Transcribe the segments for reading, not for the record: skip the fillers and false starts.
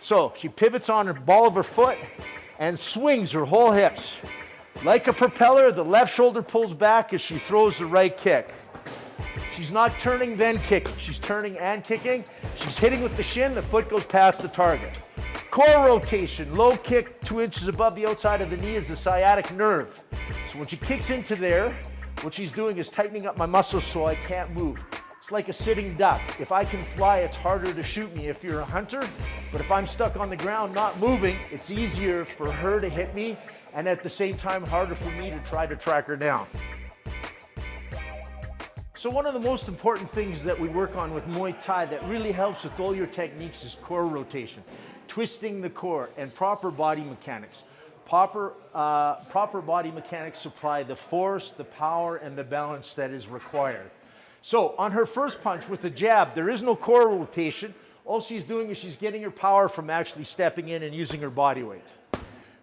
So she pivots on her ball of her foot and swings her whole hips. Like a propeller, the left shoulder pulls back as she throws the right kick. She's not turning then kicking. She's turning and kicking. She's hitting with the shin. The foot goes past the target. Core rotation, low kick 2 inches above the outside of the knee is the sciatic nerve. So when she kicks into there, what she's doing is tightening up my muscles so I can't move. It's like a sitting duck. If I can fly, it's harder to shoot me if you're a hunter. But if I'm stuck on the ground, not moving, it's easier for her to hit me, and at the same time, harder for me to try to track her down. So one of the most important things that we work on with Muay Thai that really helps with all your techniques is core rotation, twisting the core, and proper body mechanics. Proper body mechanics supply the force, the power, and the balance that is required. So on her first punch with the jab, there is no core rotation. All she's doing is she's getting her power from actually stepping in and using her body weight.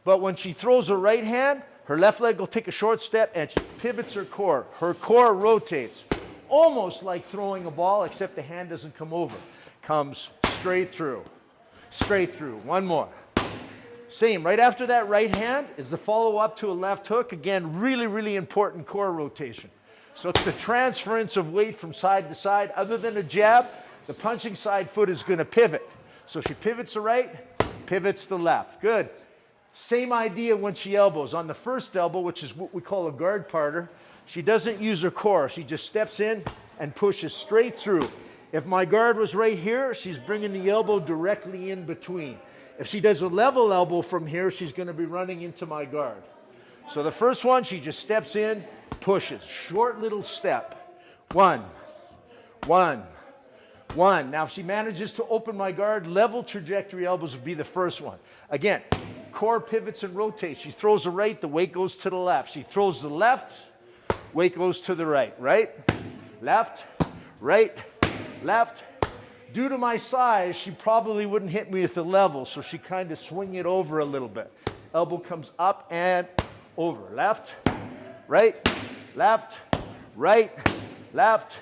But when she throws her right hand, her left leg will take a short step and she pivots her core. Her core rotates, almost like throwing a ball, except the hand doesn't come over. Comes straight through, straight through. One more. Same, right after that right hand is the follow-up to a left hook. Again, really, really important core rotation. So it's the transference of weight from side to side. Other than a jab, the punching side foot is going to pivot. So she pivots the right, pivots the left. Good. Same idea when she elbows. On the first elbow, which is what we call a guard parter, she doesn't use her core. She just steps in and pushes straight through. If my guard was right here, she's bringing the elbow directly in between. If she does a level elbow from here, she's going to be running into my guard. So the first one, she just steps in, pushes. Short little step. One, one, one. Now if she manages to open my guard, level trajectory elbows would be the first one. Again, core pivots and rotates. She throws the right, the weight goes to the left. She throws the left, weight goes to the right. Right, left, right, left. Due to my size, she probably wouldn't hit me with the level, so she kind of swing it over a little bit. Elbow comes up and over. Left, right, left, right, left.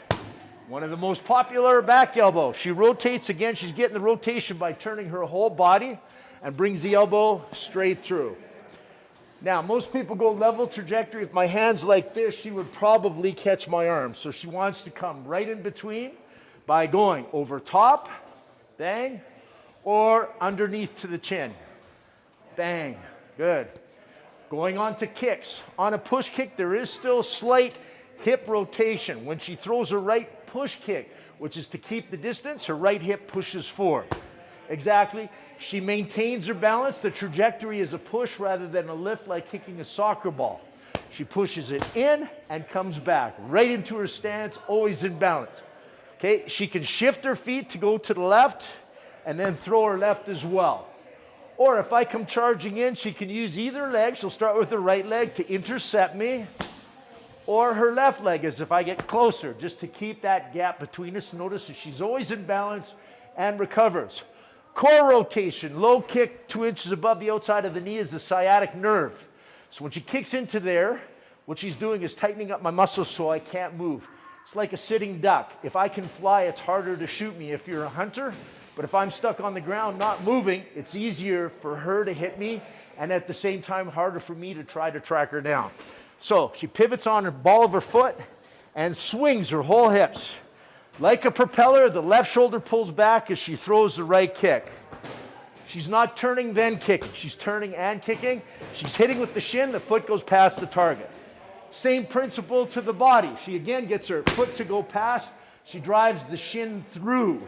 One of the most popular, back elbow. She rotates again. She's getting the rotation by turning her whole body and brings the elbow straight through. Now, most people go level trajectory. If my hand's like this, she would probably catch my arm. So she wants to come right in between by going over top, bang, or underneath to the chin. Bang, good. Going on to kicks. On a push kick, there is still slight hip rotation. When she throws her right push kick, which is to keep the distance, her right hip pushes forward. Exactly. She maintains her balance. The trajectory is a push rather than a lift like kicking a soccer ball. She pushes it in and comes back, right into her stance, always in balance. Okay, she can shift her feet to go to the left and then throw her left as well. Or if I come charging in, she can use either leg. She'll start with her right leg to intercept me, or her left leg as if I get closer, just to keep that gap between us. Notice that she's always in balance and recovers. Core rotation, low kick 2 inches above the outside of the knee is the sciatic nerve. So when she kicks into there, what she's doing is tightening up my muscles so I can't move. It's like a sitting duck. If I can fly, it's harder to shoot me if you're a hunter. But if I'm stuck on the ground, not moving, it's easier for her to hit me, and at the same time, harder for me to try to track her down. So she pivots on her ball of her foot and swings her whole hips. Like a propeller, the left shoulder pulls back as she throws the right kick. She's not turning then kicking. She's turning and kicking. She's hitting with the shin. The foot goes past the target. Same principle to the body. She again gets her foot to go past. She drives the shin through.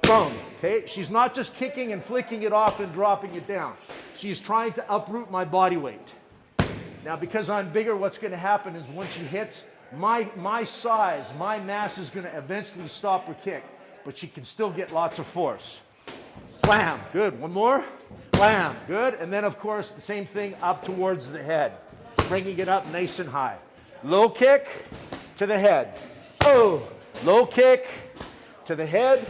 Boom. Okay? She's not just kicking and flicking it off and dropping it down. She's trying to uproot my body weight. Now, because I'm bigger, what's going to happen is when she hits, my size, my mass is going to eventually stop her kick, but she can still get lots of force. Slam. Good. One more. Slam. Good. And then, of course, the same thing up towards the head, bringing it up nice and high. Low kick to the head. Oh, low kick to the head.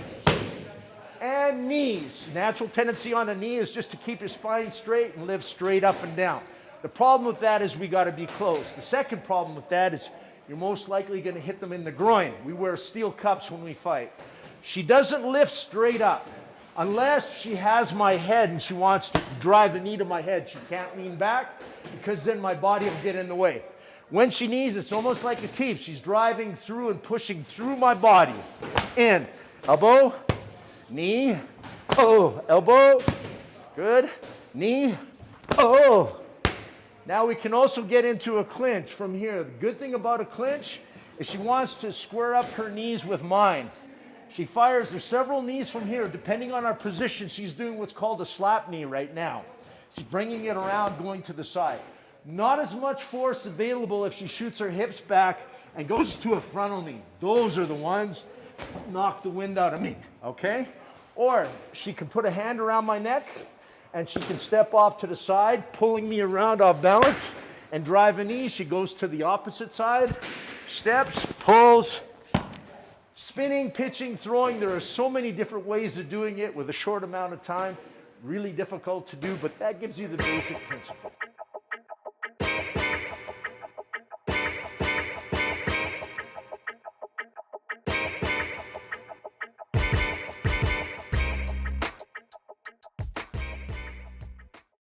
And knees. Natural tendency on a knee is just to keep your spine straight and live straight up and down. The problem with that is we got to be close. The second problem with that is you're most likely going to hit them in the groin. We wear steel cups when we fight. She doesn't lift straight up. Unless she has my head and she wants to drive the knee to my head, she can't lean back because then my body will get in the way. When she knees, it's almost like a teep. She's driving through and pushing through my body. In, elbow, knee, oh, elbow, good, knee, oh. Now we can also get into a clinch from here. The good thing about a clinch is she wants to square up her knees with mine. She fires, there's several knees from here. Depending on our position, she's doing what's called a slap knee right now. She's bringing it around, going to the side. Not as much force available if she shoots her hips back and goes to a frontal knee. Those are the ones that knock the wind out of me, okay? Or she can put a hand around my neck and she can step off to the side, pulling me around off balance and drive a knee. She goes to the opposite side, steps, pulls, spinning, pitching, throwing. There are so many different ways of doing it with a short amount of time. Really difficult to do, but that gives you the basic principle.